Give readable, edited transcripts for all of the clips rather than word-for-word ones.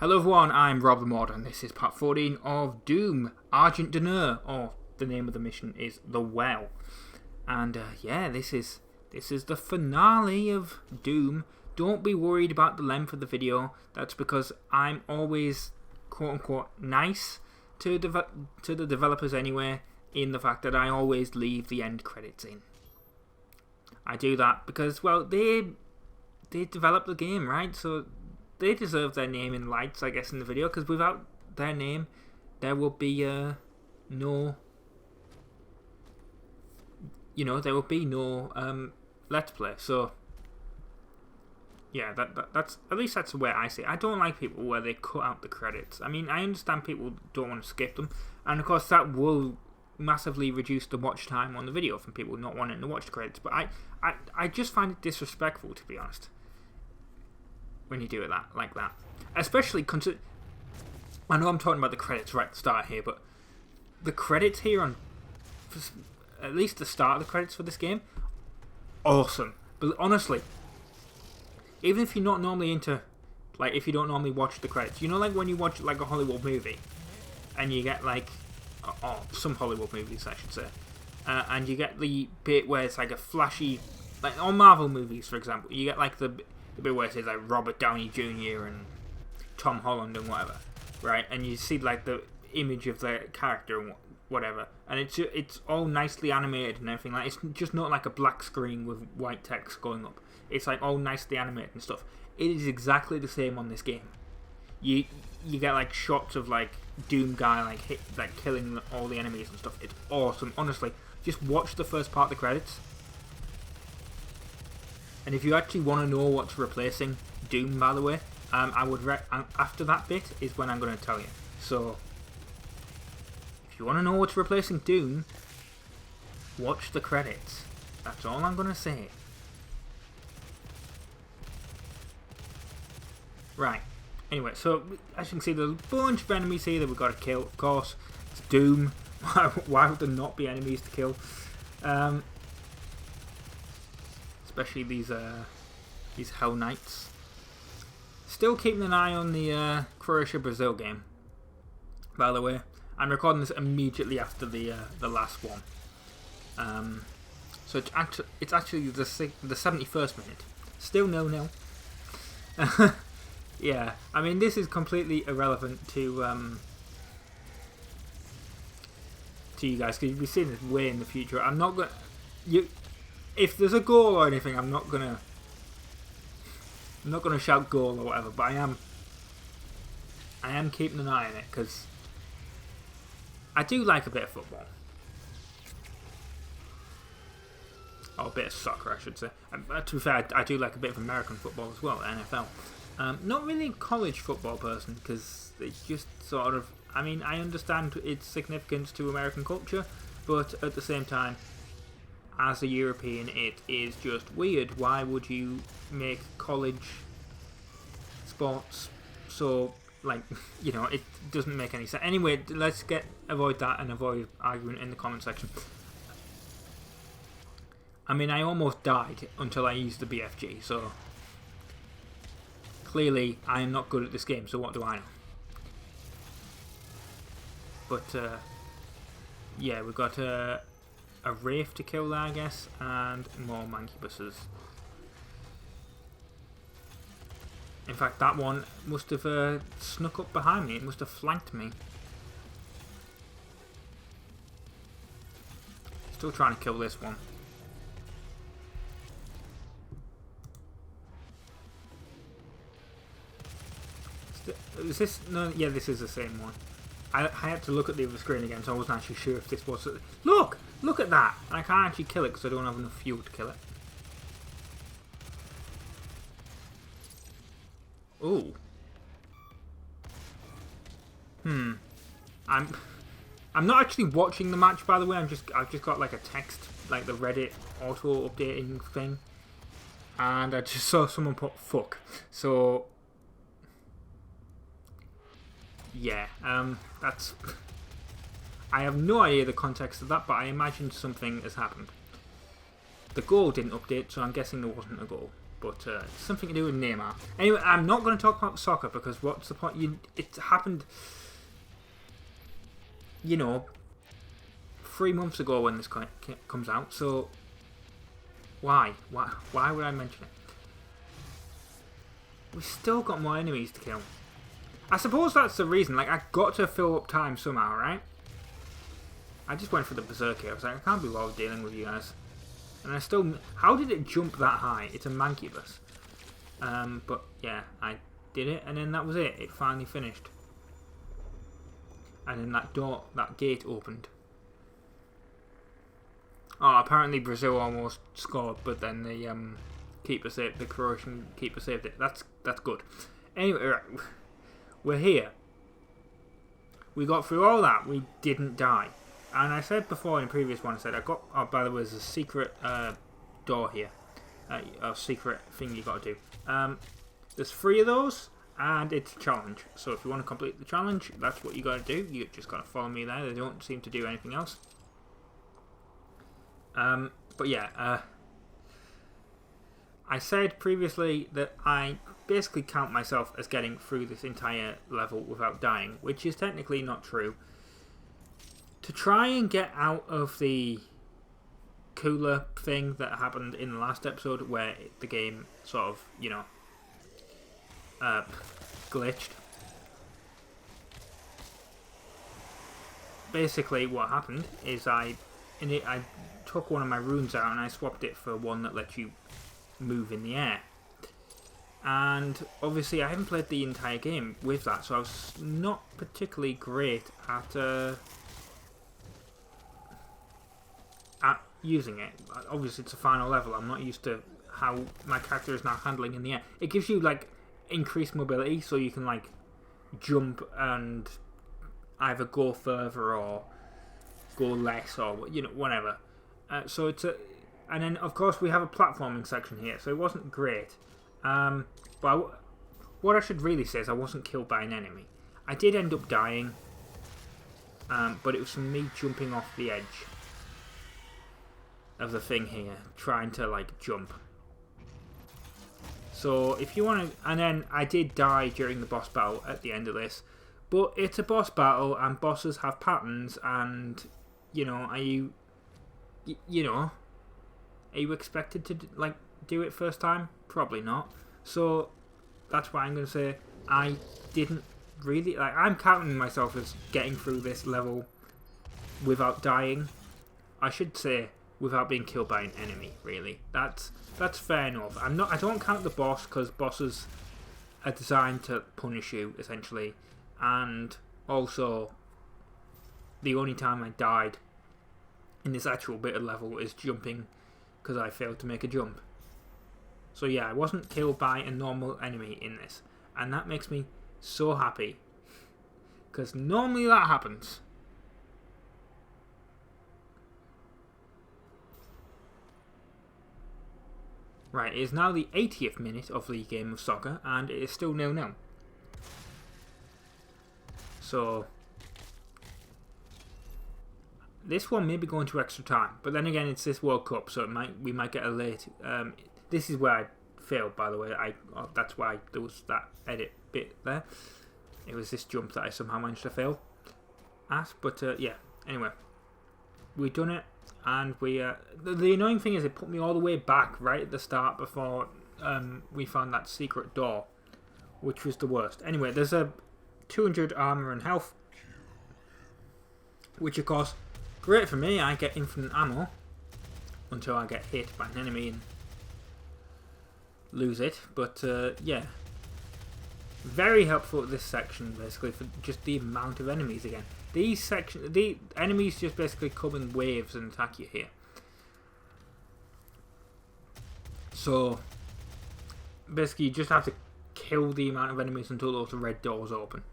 Hello everyone, I'm RobtheMod and this is part 14 of Doom, Argent D'Nur, or the name of the mission is The Well. And yeah, this is the finale of Doom. Don't be worried about the length of the video, that's because I'm always quote-unquote nice to the developers anyway, in the fact that I always leave the end credits in. I do that because, well, they developed the game, right? So they deserve their name in lights, I guess, in the video, because without their name, there would be no Let's Play. So yeah, that's at least that's the way I see it. I don't like people where they cut out the credits. I mean, I understand people don't want to skip them, and of course that will massively reduce the watch time on the video from people not wanting to watch the credits. But I just find it disrespectful, to be honest, when you do it like that. Especially I know I'm talking about the credits right at the start here, but the credits here on at least the start of the credits for this game, awesome. But honestly, even if you're not normally into, like, if you don't normally watch the credits, you know, like when you watch like a Hollywood movie and you get like, some Hollywood movies I should say, and you get the bit where it's like a flashy, like on Marvel movies for example, you get like the bit where it says like Robert Downey Jr. and Tom Holland and whatever, right? And you see like the image of the character and whatever, and it's all nicely animated and everything. Like, it's just not like a black screen with white text going up. It's like all nicely animated and stuff. It is exactly the same on this game. You get like shots of like Doom guy like killing all the enemies and stuff. It's awesome. Honestly, just watch the first part of the credits. And if you actually want to know what's replacing Doom, by the way, I would after that bit is when I'm going to tell you. So if you want to know what's replacing Doom, watch the credits. That's all I'm going to say. Right. Anyway, so as you can see, there's a bunch of enemies here that we've got to kill. Of course, it's Doom. Why would there not be enemies to kill? Especially these Hell Knights. Still keeping an eye on the Croatia-Brazil game. By the way, I'm recording this immediately after the last one. So it's actually the 71st minute. Still 0-0. Yeah, I mean, this is completely irrelevant to you guys, because you'll be seeing this way in the future. I'm not gonna if there's a goal or anything, I'm not gonna shout goal or whatever. But I am keeping an eye on it because I do like a bit of football. Or a bit of soccer, I should say. To be fair, I do like a bit of American football as well, NFL. Not really a college football person, because it's just sort of, I mean, I understand its significance to American culture, but at the same time, as a European, it is just weird. Why would you make college sports so, like, you know, it doesn't make any sense. Anyway, let's avoid that and avoid arguing in the comment section. I mean, I almost died until I used the BFG, so clearly I am not good at this game, so what do I know? But yeah, we've got a Wraith to kill there, I guess, and more Mancubuses. In fact, that one must have snuck up behind me. It must have flanked me. Still trying to kill this one. Is this? No, yeah, this is the same one. I had to look at the other screen again, so I wasn't actually sure if this was. Look at that! I can't actually kill it because I don't have enough fuel to kill it. Ooh. I'm not actually watching the match, by the way. I've just got like a text, like the Reddit auto updating thing, and I just saw someone put fuck. So yeah, that's. I have no idea the context of that, but I imagine something has happened. The goal didn't update, so I'm guessing there wasn't a goal. but something to do with Neymar. Anyway, I'm not going to talk about soccer because what's the point? It happened, 3 months ago when this comes out. So why would I mention it? We've still got more enemies to kill. I suppose that's the reason. Like, I got to fill up time somehow, right? I just went for the berserker. I was like, I can't be bothered dealing with you guys. And I still... How did it jump that high? It's a mancubus. But, yeah, I did it. And then that was it. It finally finished. And then that gate opened. Oh, apparently Brazil almost scored. But then the Croatian keeper saved it. That's good. Anyway, right. We're here. We got through all that. We didn't die. And I said before in the previous one, I said, oh, by the way, there's a secret door here. A secret thing you got to do. There's 3 of those, and it's a challenge. So if you want to complete the challenge, that's what you got to do. You just got to follow me there. They don't seem to do anything else. But yeah, I said previously that I basically count myself as getting through this entire level without dying, which is technically not true. To try and get out of the cooler thing that happened in the last episode where the game sort of, glitched. Basically what happened is I took one of my runes out and I swapped it for one that lets you move in the air. And obviously I haven't played the entire game with that, so I was not particularly great at using it. Obviously it's a final level. I'm not used to how my character is now handling in the air. It gives you like increased mobility, so you can like jump and either go further or go less or whatever. So it's and then of course we have a platforming section here, so it wasn't great. But what I should really say is I wasn't killed by an enemy. I did end up dying, but it was from me jumping off the edge of the thing here, trying to like jump. So if you want to, and then I did die during the boss battle at the end of this, but it's a boss battle and bosses have patterns, and are you expected to like do it first time? Probably not. So that's why I'm going to say I didn't really like. I'm counting myself as getting through this level without dying. I should say without being killed by an enemy. Really, that's fair enough. I don't count the boss because bosses are designed to punish you essentially, and also the only time I died in this actual bit of level is jumping because I failed to make a jump. So yeah, I wasn't killed by a normal enemy in this, and that makes me so happy because normally that happens. Right, it is now the 80th minute of the game of soccer, and it is still 0-0. So this one may be going to extra time, but then again, it's this World Cup, so we might get a late. This is where I failed, by the way. That's why there was that edit bit there. It was this jump that I somehow managed to fail at, but yeah. Anyway, we've done it. And the annoying thing is it put me all the way back right at the start before we found that secret door, which was the worst. Anyway, there's a 200 armor and health, which of course, great for me. I get infinite ammo until I get hit by an enemy and lose it. But yeah, very helpful at this section, basically, for just the amount of enemies again. The enemies just basically come in waves and attack you here. So basically you just have to kill the amount of enemies until those red doors open.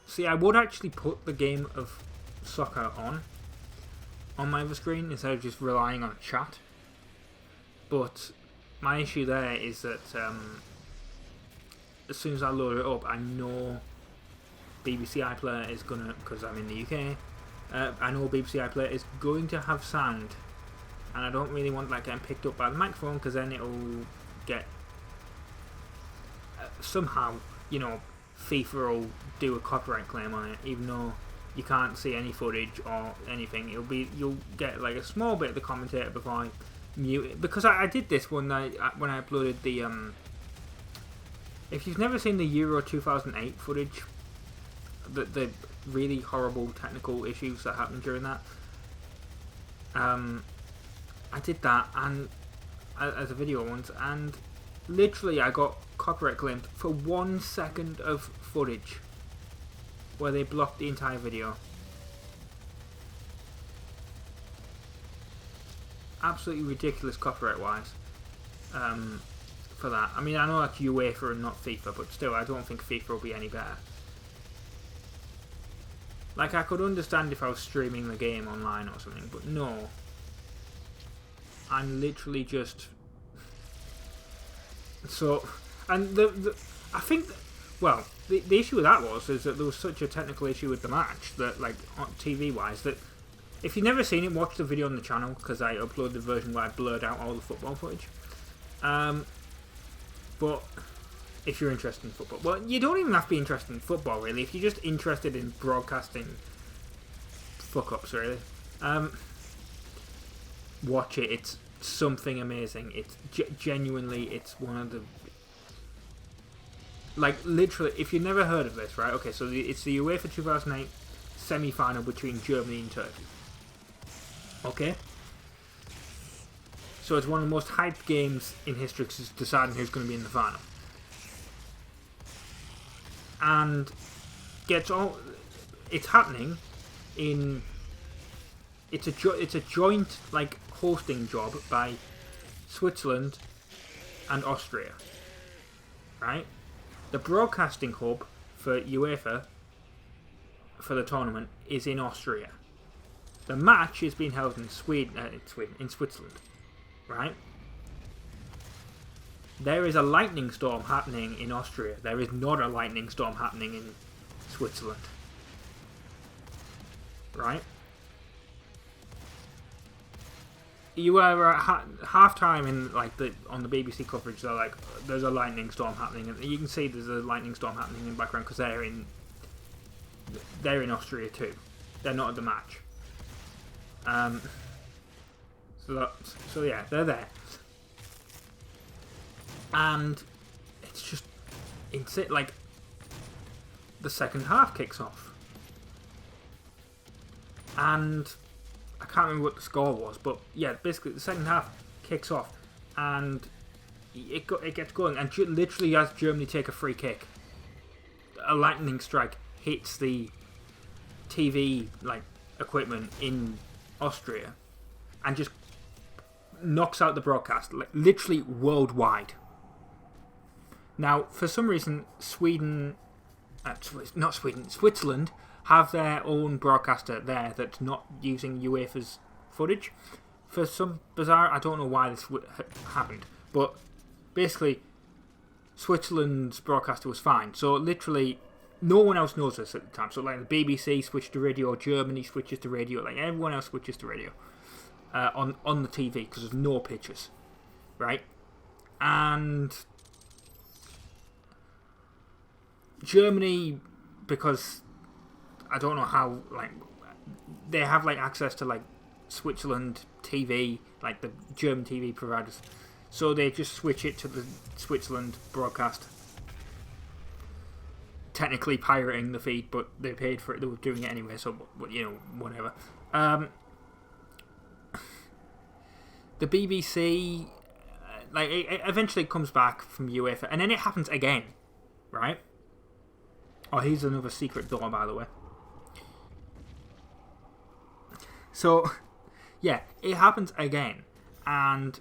See, I would actually put the game of soccer on my other screen instead of just relying on chat. But my issue there is that as soon as I load it up, I know BBC iPlayer is gonna, because I'm in the UK, I know BBC iPlayer is going to have sound and I don't really want that getting picked up by the microphone, because then it'll get somehow, you know, FIFA will do a copyright claim on it, even though you can't see any footage or anything. You'll get like a small bit of the commentator before I mute it, because I did this when I uploaded the if you've never seen the Euro 2008 footage, the really horrible technical issues that happened during that, I did that and as a video once, and literally I got copyright claimed for 1 second of footage where they blocked the entire video. Absolutely ridiculous copyright wise for that. I mean, I know that's UEFA and not FIFA, but still, I don't think FIFA will be any better. Like, I could understand if I was streaming the game online or something, but no. I'm literally just... So, and I think, well, the issue with that is that there was such a technical issue with the match, that, like, TV-wise, that if you've never seen it, watch the video on the channel, because I uploaded the version where I blurred out all the football footage. But if you're interested in football, well, you don't even have to be interested in football, really. If you're just interested in broadcasting fuck-ups, really, watch it. It's something amazing. It's genuinely, it's one of the, like, literally, if you've never heard of this, right? Okay, so it's the UEFA 2008 semi-final between Germany and Turkey. Okay? So it's one of the most hyped games in history, because it's deciding who's going to be in the final. And it's happening in, it's a joint, like, hosting job by Switzerland and Austria, right? The broadcasting hub for UEFA for the tournament is in Austria. The match is being held in Switzerland, right? There is a lightning storm happening in Austria. There is not a lightning storm happening in Switzerland, right? You were at half time in, like, on the BBC coverage. They're like, there's a lightning storm happening, and you can see there's a lightning storm happening in the background because they're in Austria too. They're not at the match. So yeah, they're there, and it's just insane. Like, the second half kicks off, and I can't remember what the score was, but yeah, basically the second half kicks off, and it gets going, and literally as Germany take a free kick, a lightning strike hits the TV, like, equipment in Austria, and just knocks out the broadcast, like, literally worldwide. Now, for some reason, Switzerland have their own broadcaster there that's not using UEFA's footage. For some bizarre, I don't know why this happened, but basically, Switzerland's broadcaster was fine. So literally, no one else knows this at the time. So, like, the BBC switched to radio, Germany switches to radio, like, everyone else switches to radio on the TV because there's no pictures, right? And Germany, because I don't know how, like, they have, like, access to, like, Switzerland TV, like the German TV providers, so they just switch it to the Switzerland broadcast, technically pirating the feed, but they paid for it, they were doing it anyway, so, you know, whatever. The BBC, like, it eventually comes back from UEFA, and then it happens again, right? Oh, here's another secret door, by the way. So, yeah, it happens again, and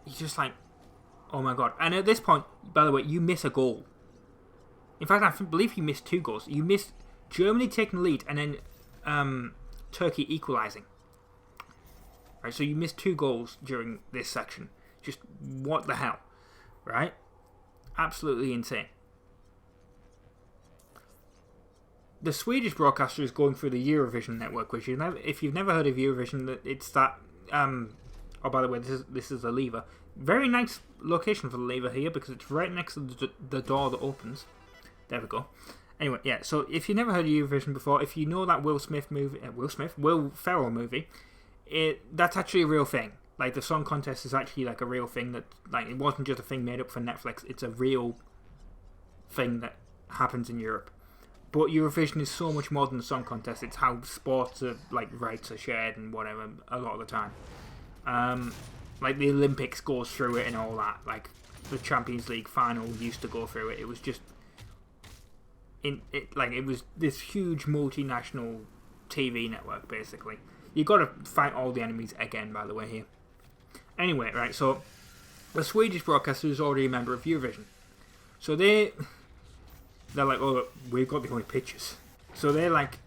you're just like, oh my god. And at this point, by the way, you miss a goal. In fact, I believe you missed 2 goals. You missed Germany taking the lead, and then Turkey equalising. Right, so you missed 2 goals during this section. Just, what the hell, right? Absolutely insane. The Swedish broadcaster is going through the Eurovision network, which if you've never heard of Eurovision, it's that Oh, by the way, this is a lever. Very nice location for the lever here because it's right next to the door that opens. There we go. Anyway, yeah. So if you never heard of Eurovision before, if you know that Will Ferrell movie, that's actually a real thing. Like the song contest is actually like a real thing that like it wasn't just a thing made up for Netflix. It's a real thing that happens in Europe. But Eurovision is so much more than the song contest. It's how sports are, like, rights are shared and whatever a lot of the time. Like the Olympics goes through it and all that. Like the Champions League final used to go through it. It was just it was this huge multinational TV network basically. You got to fight all the enemies again, by the way here. Anyway, right. So the Swedish broadcaster is already a member of Eurovision. So they're like, oh, look, we've got the only pictures. So they're like,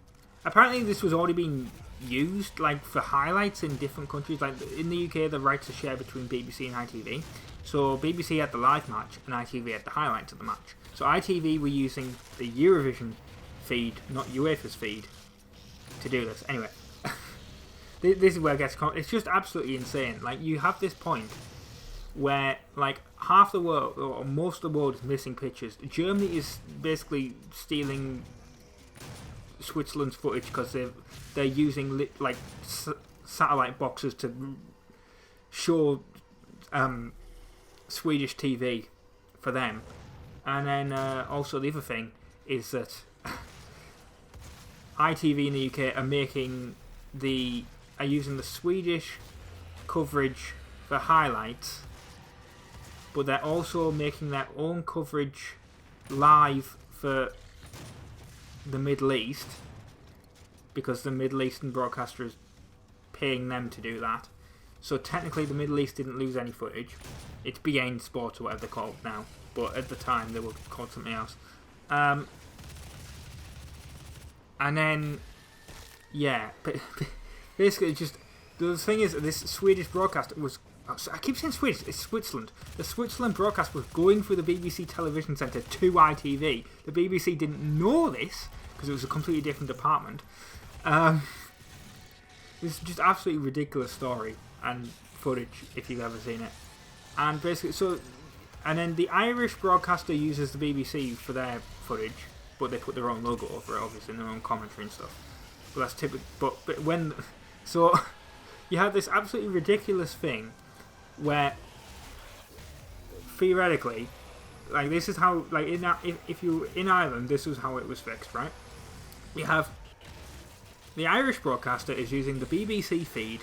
apparently this was already being used like for highlights in different countries. Like in the UK, the rights are shared between BBC and ITV. So BBC had the live match and ITV had the highlights of the match. So ITV were using the Eurovision feed, not UEFA's feed, to do this. Anyway, this is where it gets. It's just absolutely insane. Like you have this point where like half the world or most of the world is missing pictures. Germany is basically stealing Switzerland's footage because they're using satellite boxes to show Swedish TV for them. And then also the other thing is that ITV in the UK are using the Swedish coverage for highlights, but they're also making their own coverage live for the Middle East because the Middle Eastern broadcaster is paying them to do that. So technically the Middle East didn't lose any footage. It's beIN Sports or whatever they're called now, but at the time they were called something else. And then, yeah, basically just, the thing is this Swedish broadcaster was, I keep saying Swedish, it's Switzerland. The Switzerland broadcast was going through the BBC television centre to ITV. The BBC didn't know this because it was a completely different department. It's just absolutely ridiculous story and footage if you've ever seen it. And basically, and then the Irish broadcaster uses the BBC for their footage, but they put their own logo over it, obviously, and their own commentary and stuff. But that's typical. But when, so you have this absolutely ridiculous thing where theoretically, like this is how, like if you in Ireland, this was how it was fixed, right? You have the Irish broadcaster is using the BBC feed,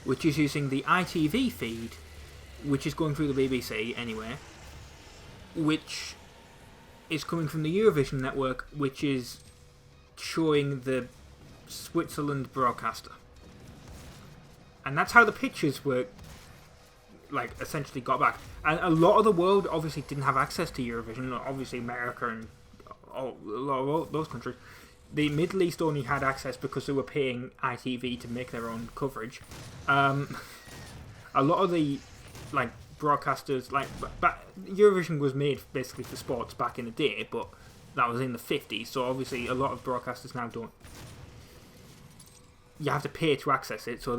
which is using the ITV feed, which is going through the BBC anyway, which is coming from the Eurovision network, which is showing the Switzerland broadcaster. And that's how the pictures were, like, essentially got back. And a lot of the world obviously didn't have access to Eurovision. Obviously America and a lot of those countries. The Middle East only had access because they were paying ITV to make their own coverage. A lot of the like broadcasters, like Eurovision was made basically for sports back in the day, but that was in the 50s. So obviously a lot of broadcasters now don't. You have to pay to access it. So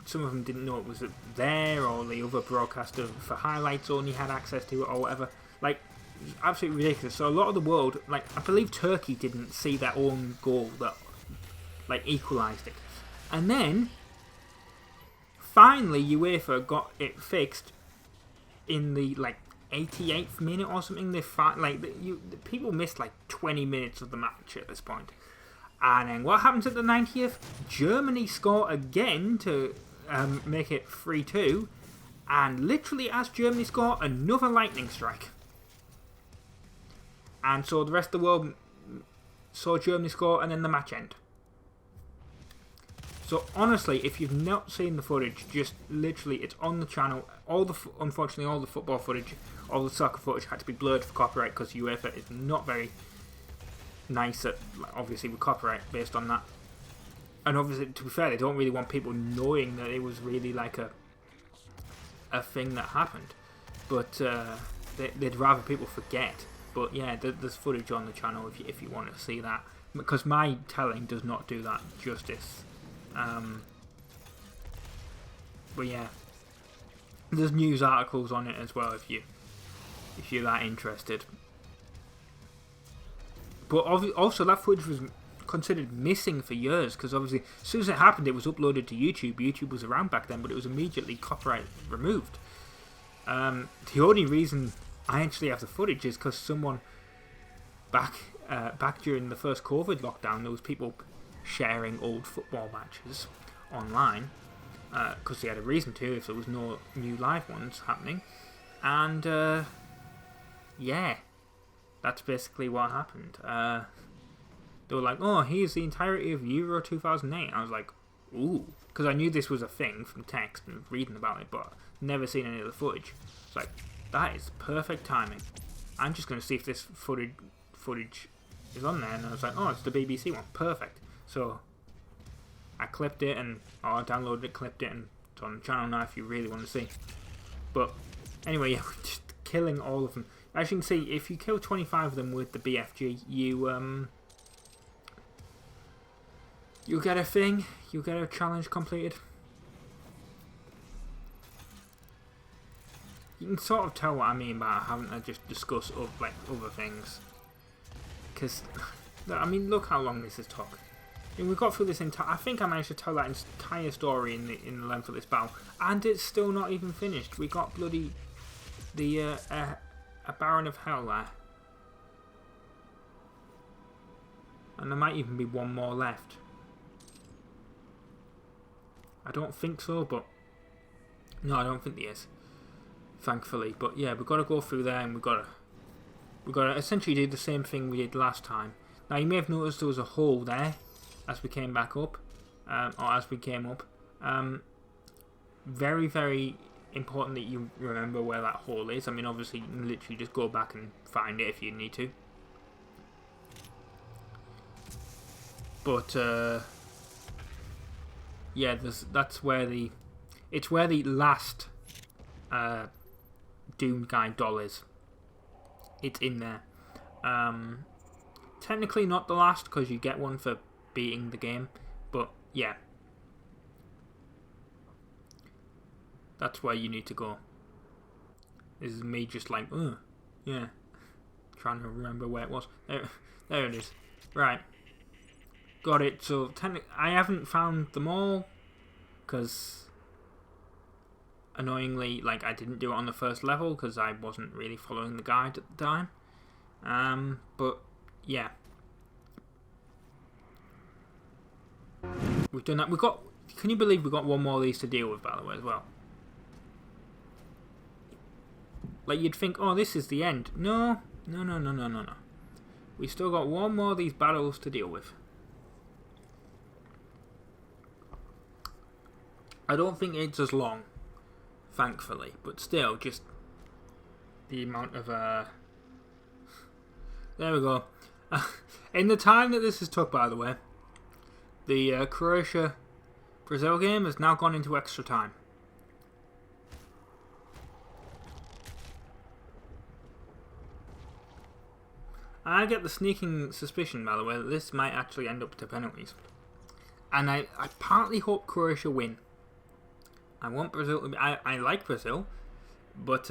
some of them didn't know it was there, or the other broadcaster for highlights only had access to it, or whatever. Like. Absolutely ridiculous. So a lot of the world, like I believe Turkey didn't see their own goal that like equalised it, and then finally UEFA got it fixed in the like 88th minute or something. People missed like 20 minutes of the match at this point, and then what happens at the 90th? Germany score again to make it 3-2, and literally as Germany score, another lightning strike. And so the rest of the world saw Germany score, and then the match end. So honestly, if you've not seen the footage, just literally, it's on the channel. Unfortunately, all the football footage, all the soccer footage had to be blurred for copyright because UEFA is not very nice at, obviously, with copyright based on that. And obviously, to be fair, they don't really want people knowing that it was really like a thing that happened. But they'd rather people forget. But yeah, there's footage on the channel if you want to see that, because my telling does not do that justice. But yeah, there's news articles on it as well if you're that interested. But also that footage was considered missing for years, because obviously as soon as it happened it was uploaded to YouTube. YouTube was around back then, but it was immediately copyright removed. The only reason I actually have the footage is because someone back during the first COVID lockdown, there was people sharing old football matches online because they had a reason to if there was no new live ones happening. And yeah, that's basically what happened. They were like, oh, here's the entirety of Euro 2008. I was like, ooh, because I knew this was a thing from text and reading about it, but never seen any of the footage. It's like, that is perfect timing. I'm just going to see if this footage is on there. And I was like, oh, it's the BBC one. Perfect. So I clipped it, and I downloaded it, clipped it, and it's on the channel now if you really want to see. But anyway, yeah, we're just killing all of them. As you can see, if you kill 25 of them with the BFG, you'll get a thing. You'll get a challenge completed. You can sort of tell what I mean by having to just discuss other things. Because, I mean, look how long this has took. I mean, we got through this entire... I think I managed to tell that entire story in the length of this battle. And it's still not even finished. We got bloody... a Baron of Hell there. And there might even be one more left. I don't think so, but... No, I don't think there is. Thankfully. But yeah, we've got to go through there, and we've got to essentially do the same thing we did last time. Now, you may have noticed there was a hole there as we came back up. Or as we came up. Very, very important that you remember where that hole is. I mean, obviously, you can literally just go back and find it if you need to. But, yeah, that's where it's where the last Doom Guy doll is. It's in there. Technically not the last, because you get one for beating the game, but yeah, that's where you need to go. This is me just like, yeah, trying to remember where it was. There it is. Right. Got it. So I haven't found them all, because annoyingly, like, I didn't do it on the first level because I wasn't really following the guide at the time. But yeah, we've done that. We've got. Can you believe we've got one more of these to deal with, by the way, as well? Like, you'd think, oh, this is the end. No. We still got one more of these battles to deal with. I don't think it's as long, thankfully, but still, just the amount of there we go. In the time that this has took, by the way, the Croatia-Brazil game has now gone into extra time. I get the sneaking suspicion, by the way, that this might actually end up to penalties. And I partly hope Croatia win. I want Brazil to be... I like Brazil, but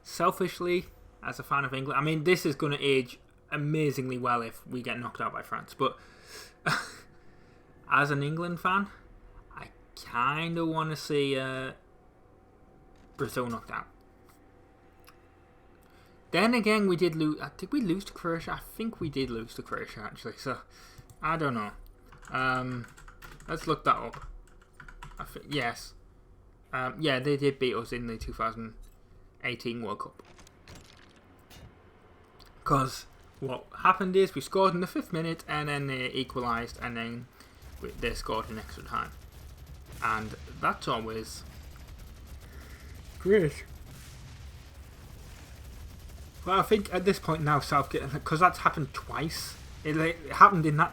selfishly, as a fan of England... I mean, this is going to age amazingly well if we get knocked out by France, but as an England fan, I kind of want to see Brazil knocked out. Then again, we did lose... Did we lose to Croatia? I think we did lose to Croatia, actually, so I don't know. Let's look that up. Yes. Yeah, they did beat us in the 2018 World Cup. Because what happened is we scored in the 5th minute, and then they equalised, and then they scored in extra time. And that's always great. Well, I think at this point now, Southgate, because that's happened twice. It happened in that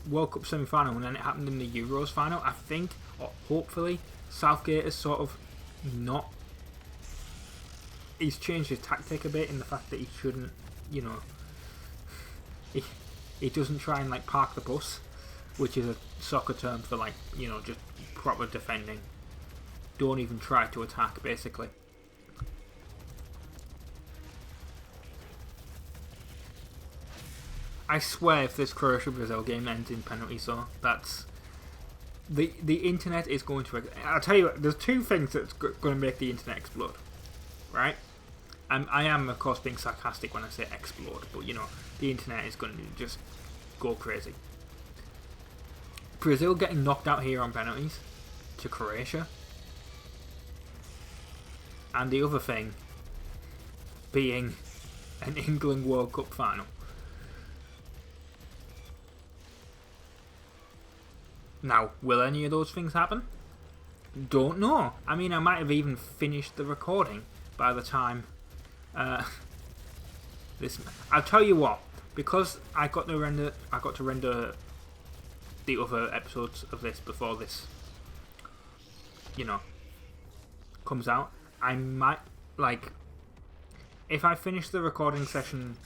World Cup semi-final, and then it happened in the Euros final. I think, or hopefully, Southgate is sort of not... He's changed his tactic a bit in the fact that he shouldn't, you know... He doesn't try and, like, park the bus, which is a soccer term for, like, you know, just proper defending. don't even try to attack, basically. I swear if this Croatia-Brazil game ends in penalties, so that's... The internet is going to... I'll tell you what, there's two things that's going to make the internet explode. Right? I am, of course, being sarcastic when I say explode, but, you know, the internet is going to just go crazy. Brazil getting knocked out here on penalties to Croatia. And the other thing being an England World Cup final. Now, will any of those things happen? Don't know. I mean, I might have even finished the recording by the time this. I'll tell you what, because I got to render the other episodes of this before this, you know, comes out. I might, like, if I finish the recording session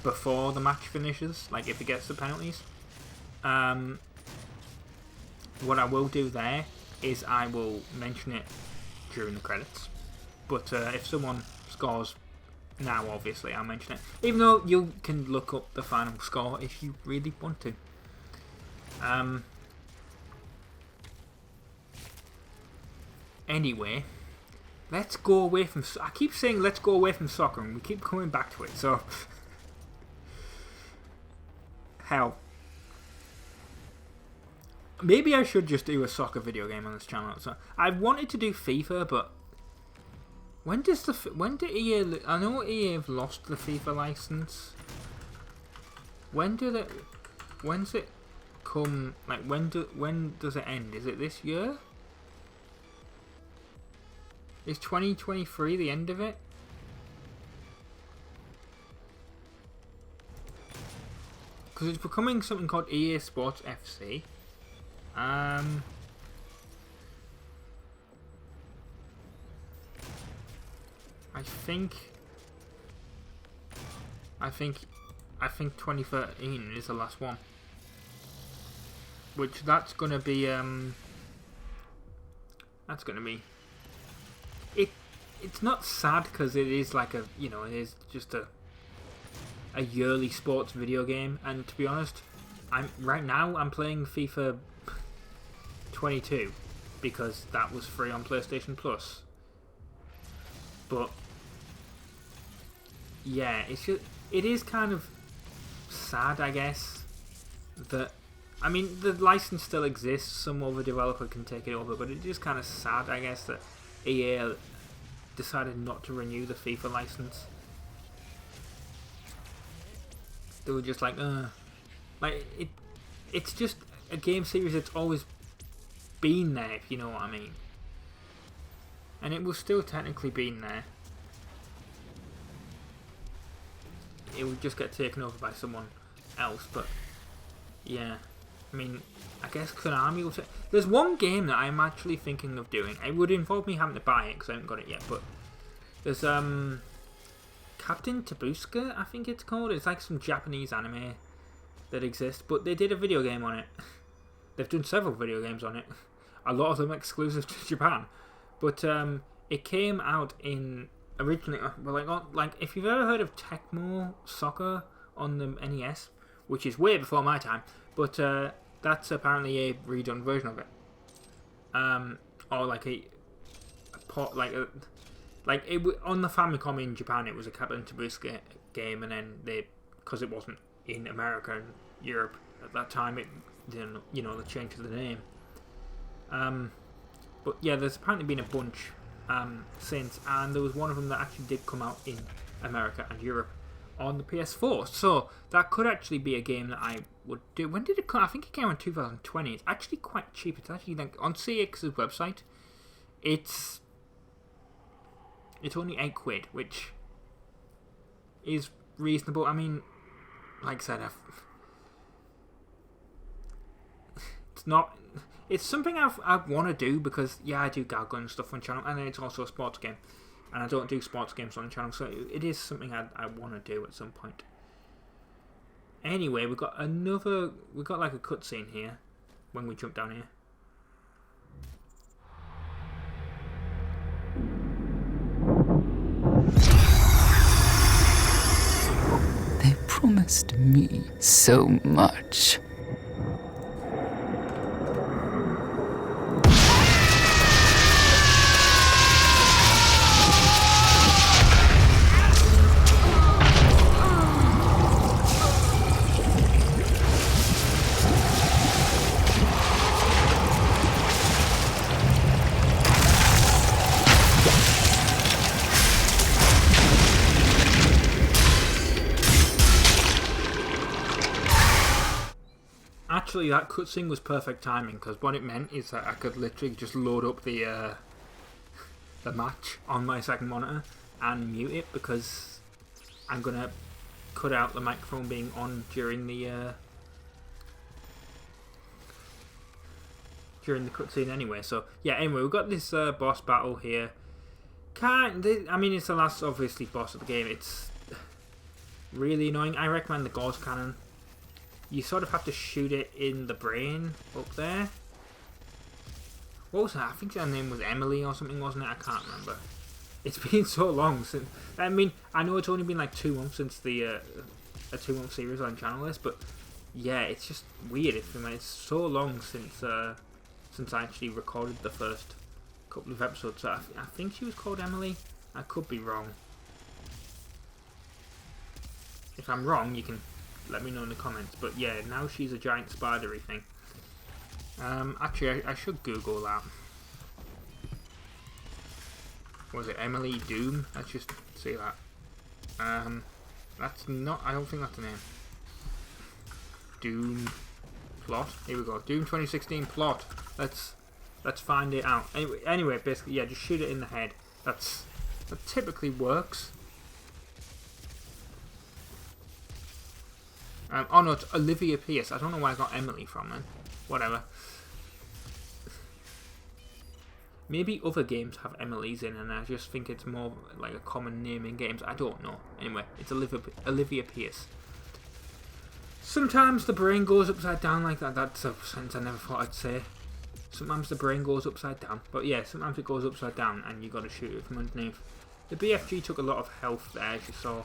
before the match finishes, like if it gets the penalties. What I will do there is I will mention it during the credits. But if someone scores now, obviously I'll mention it. Even though you can look up the final score if you really want to. Anyway, let's go away from... I keep saying let's go away from soccer and we keep coming back to it, so... Hell. Maybe I should just do a soccer video game on this channel. So I wanted to do FIFA, but when did EA? I know EA have lost the FIFA license. When's it come? Like when does it end? Is it this year? Is 2023 the end of it? Because it's becoming something called EA Sports FC. I think 2013 is the last one. Which that's gonna be it's not sad because it is like a, you know, it is just a yearly sports video game, and to be honest, right now I'm playing FIFA 22 because that was free on PlayStation Plus. But yeah, it is kind of sad, I guess, that, I mean, the license still exists, some other developer can take it over, but it is kind of sad, I guess, that EA decided not to renew the FIFA license. They were just like, it's just a game series that's always been there, if you know what I mean. And it was still technically been there. It would just get taken over by someone else, but yeah. I mean, I guess Konami will say... There's one game that I'm actually thinking of doing. It would involve me having to buy it because I haven't got it yet, but there's Captain Tabuska, I think it's called. It's like some Japanese anime that exists, but they did a video game on it. They've done several video games on it. A lot of them exclusive to Japan. But it came out in originally, well, like if you've ever heard of Tecmo Soccer on the NES, which is way before my time, but that's apparently a redone version of it. Or like a port, like it on the Famicom in Japan, it was a Captain Tabuska game, and then because it wasn't in America and Europe at that time, it didn't, you know, they changed the name. But yeah, there's apparently been a bunch since, and there was one of them that actually did come out in America and Europe on the PS4. So that could actually be a game that I would do. When did it come? I think it came out in 2020. It's actually quite cheap. It's actually like on CX's website. It's only £8, which is reasonable. I mean, like I said, it's not. It's something I want to do because, yeah, I do Galgun and stuff on the channel, and then it's also a sports game. And I don't do sports games on the channel, so it is something I want to do at some point. Anyway, we got like a cutscene here when we jump down here. trust me so much. Actually, that cutscene was perfect timing, because what it meant is that I could literally just load up the match on my second monitor and mute it, because I'm gonna cut out the microphone being on during the cutscene anyway. So yeah, anyway, we've got this boss battle here. I mean, it's the last obviously boss of the game. It's really annoying. I recommend the gauze cannon. You sort of have to shoot it in the brain up there. What was that? I think her name was Emily or something, wasn't it? I can't remember. It's been so long since... I mean, I know it's only been like 2 months since the a 2-month series on channel list, but yeah, it's just weird. It's so long since I actually recorded the first couple of episodes. So I think she was called Emily. I could be wrong. If I'm wrong, you can let me know in the comments. But yeah, now she's a giant spidery thing. Actually, I should Google that. Was it Emily Doom? Let's just see that. That's not... I don't think that's the name. Doom plot. Here we go. Doom 2016 plot. Let's find it out. Anyway, basically, yeah, just shoot it in the head. That typically works. Oh no, it's Olivia Pierce. I don't know where I got Emily from then. Whatever. Maybe other games have Emily's in, and I just think it's more like a common name in games. I don't know. Anyway, it's Olivia Pierce. Sometimes the brain goes upside down like that. That's a sentence I never thought I'd say. Sometimes the brain goes upside down. But yeah, sometimes it goes upside down and you got to shoot it from underneath. The BFG took a lot of health there, as you saw.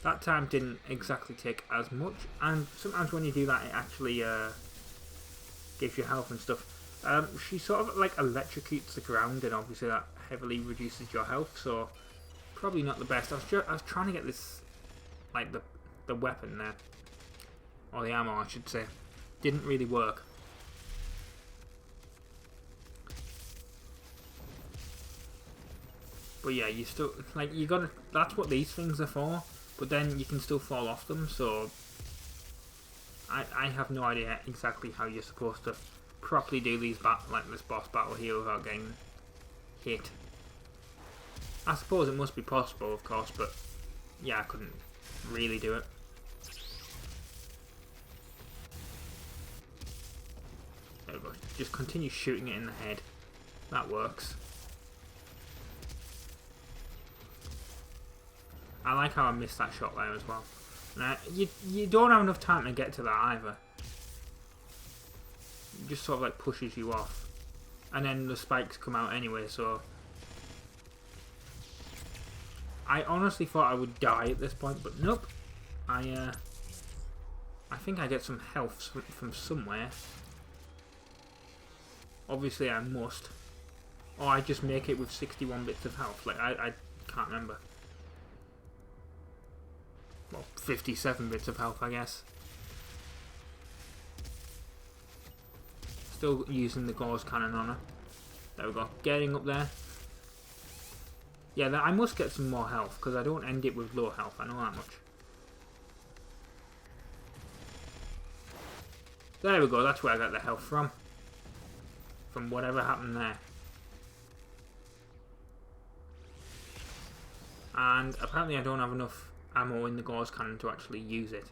That time didn't exactly take as much. And sometimes when you do that, it actually gives you health and stuff. She sort of like electrocutes the ground, and obviously that heavily reduces your health, so probably not the best. I was trying to get this, like the weapon there, or the ammo I should say. Didn't really work. But yeah, you still, like, you gotta, that's what these things are for, but then you can still fall off them, so I have no idea exactly how you're supposed to properly do these like this boss battle here without getting hit. I suppose it must be possible, of course, but yeah, I couldn't really do it. There we go. Just continue shooting it in the head. That works. I like how I missed that shot there as well. Now, you don't have enough time to get to that either. It just sort of like pushes you off, and then the spikes come out anyway, so I honestly thought I would die at this point, but nope. I think I get some health from somewhere. Obviously I must, or I just make it with 61 bits of health. Like I can't remember. Well, 57 bits of health, I guess. Still using the gauze cannon on her. There we go. Getting up there. Yeah, I must get some more health, because I don't end it with low health. I know that much. There we go. That's where I got the health from. From whatever happened there. And apparently I don't have enough ammo in the gauze cannon to actually use it,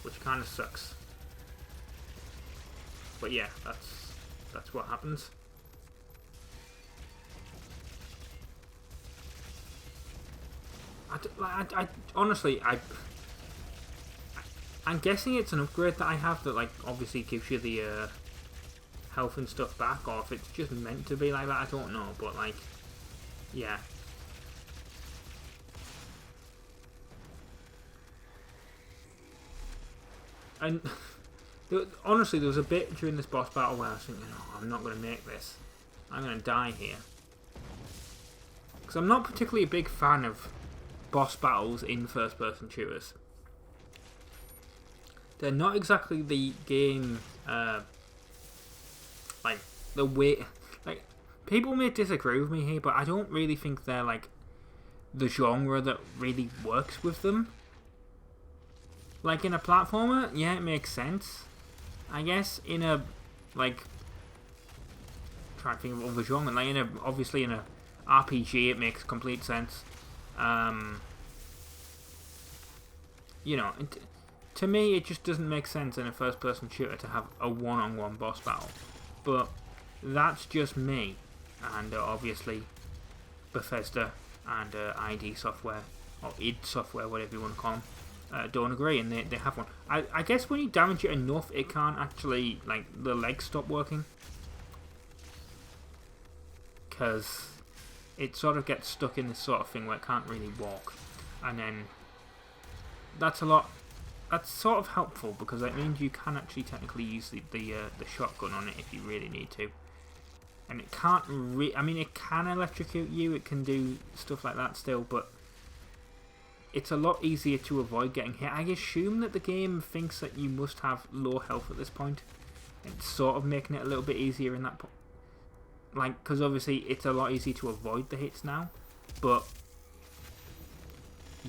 which kind of sucks. But yeah, that's what happens. I honestly, I'm guessing it's an upgrade that I have that, like, obviously gives you the health and stuff back, or if it's just meant to be like that, I don't know. But like, yeah. And honestly, there was a bit during this boss battle where I was thinking, oh, I'm not going to make this. I'm going to die here. Because I'm not particularly a big fan of boss battles in first-person shooters. They're not exactly the game, like, the way... Like, people may disagree with me here, but I don't really think they're, like, the genre that really works with them. Like, in a platformer, yeah, it makes sense. I guess in a, like... I'm trying to think of other genre. Like, obviously in a RPG, it makes complete sense. You know... To me, it just doesn't make sense in a first-person shooter to have a one-on-one boss battle. But that's just me. And obviously, Bethesda and ID Software, or id Software, whatever you want to call them, don't agree, and they have one. I guess when you damage it enough, it can't actually, like, the legs stop working. Because it sort of gets stuck in this sort of thing where it can't really walk. And then, that's sort of helpful because it means you can actually technically use the shotgun on it if you really need to. And it can't I mean, it can electrocute you, it can do stuff like that still, but it's a lot easier to avoid getting hit. I assume that the game thinks that you must have low health at this point. It's sort of making it a little bit easier in that point. Like, because obviously it's a lot easier to avoid the hits now, but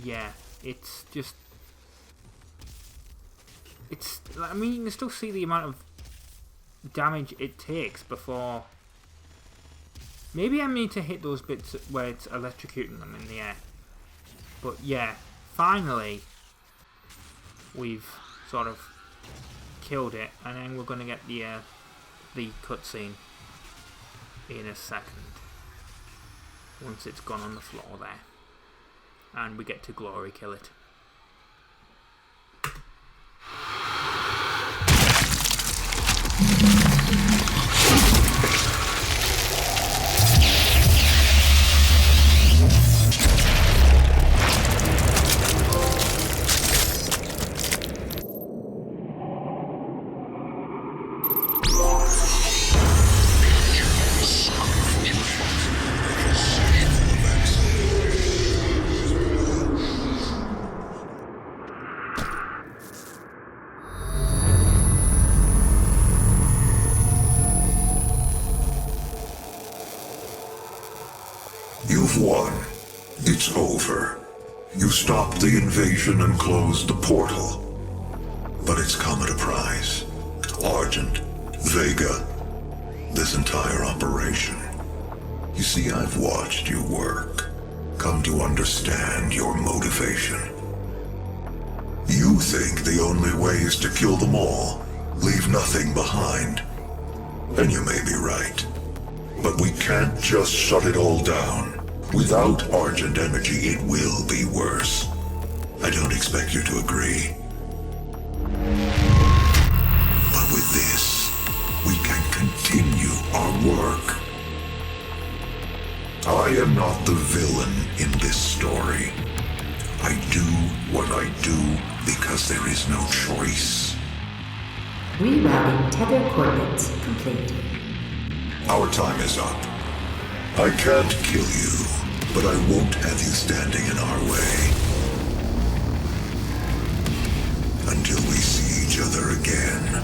yeah, it's just... I mean, you can still see the amount of damage it takes before... Maybe I need to hit those bits where it's electrocuting them in the air. But yeah, finally, we've sort of killed it, and then we're going to get the cutscene in a second. Once it's gone on the floor there. And we get to glory kill it. You've won. It's over. You stopped the invasion and closed the portal. But it's come at a price. Argent, Vega, this entire operation. You see, I've watched you work, come to understand your motivation. You think the only way is to kill them all, leave nothing behind. And you may be right. But we can't just shut it all down. Without Argent energy, it will be worse. I don't expect you to agree. But with this, we can continue our work. I am not the villain in this story. I do what I do because there is no choice. Rerouting tether coordinates complete. Our time is up. I can't kill you, but I won't have you standing in our way. Until we see each other again.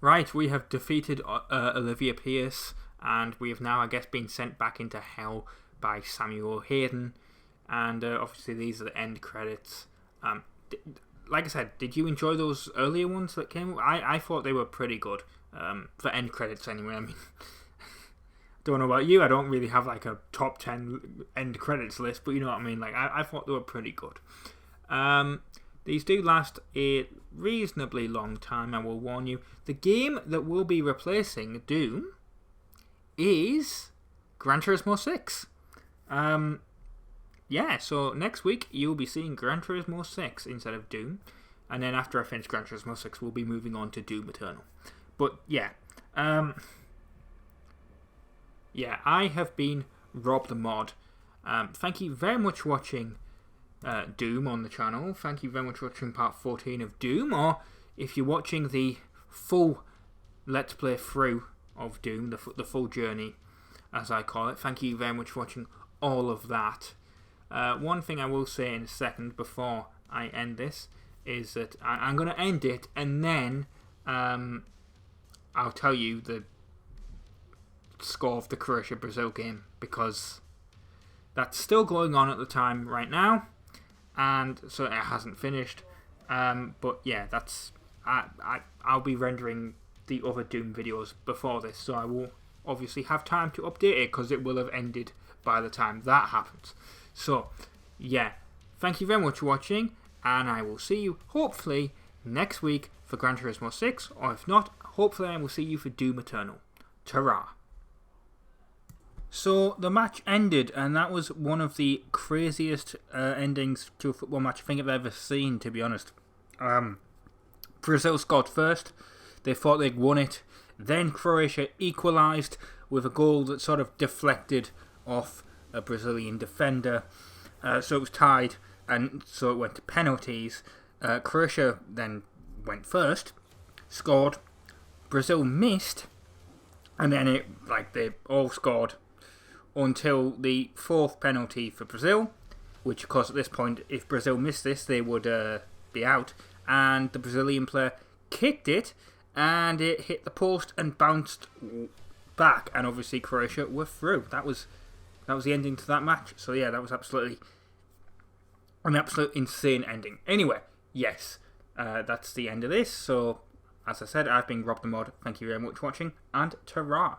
Right, we have defeated Olivia Pierce, and we have now, I guess, been sent back into hell by Samuel Hayden. And obviously, these are the end credits. Like I said, did you enjoy those earlier ones that came? I thought they were pretty good for end credits. Anyway, I mean, don't know about you. I don't really have like a top 10 end credits list, but you know what I mean. Like I thought they were pretty good. These do last a reasonably long time, I will warn you. The game that will be replacing Doom is Gran Turismo 6. Yeah, so next week you'll be seeing Gran Turismo 6 instead of Doom. And then after I finish Gran Turismo 6, we'll be moving on to Doom Eternal. But yeah, I have been RobtheMod. Thank you very much for watching Doom on the channel. Thank you very much for watching part 14 of Doom, or if you're watching the full Let's Play through of Doom, the full journey, as I call it, thank you very much for watching all of that. One thing I will say in a second before I end this is that I'm going to end it, and then I'll tell you the score of the Croatia-Brazil game, because that's still going on at the time right now, and so it hasn't finished. But yeah, that's I'll be rendering the other Doom videos before this, so I will obviously have time to update it, because it will have ended by the time that happens. So yeah, thank you very much for watching, and I will see you hopefully next week for Gran Turismo 6, or if not, hopefully I will see you for Doom Eternal. Ta-ra! So the match ended, and that was one of the craziest endings to a football match I think I've ever seen, to be honest. Brazil scored first, they thought they'd won it, then Croatia equalised with a goal that sort of deflected off a Brazilian defender, so it was tied, and so it went to penalties. Croatia then went first, scored, Brazil missed, and then they all scored until the fourth penalty for Brazil, which of course at this point, if Brazil missed this, they would be out, and the Brazilian player kicked it, and it hit the post and bounced back, and obviously Croatia were through. That was the ending to that match. So yeah, that was absolutely an absolute insane ending. Anyway, yes, that's the end of this. So as I said, I've been RobtheMod. Thank you very much for watching, and ta-ra!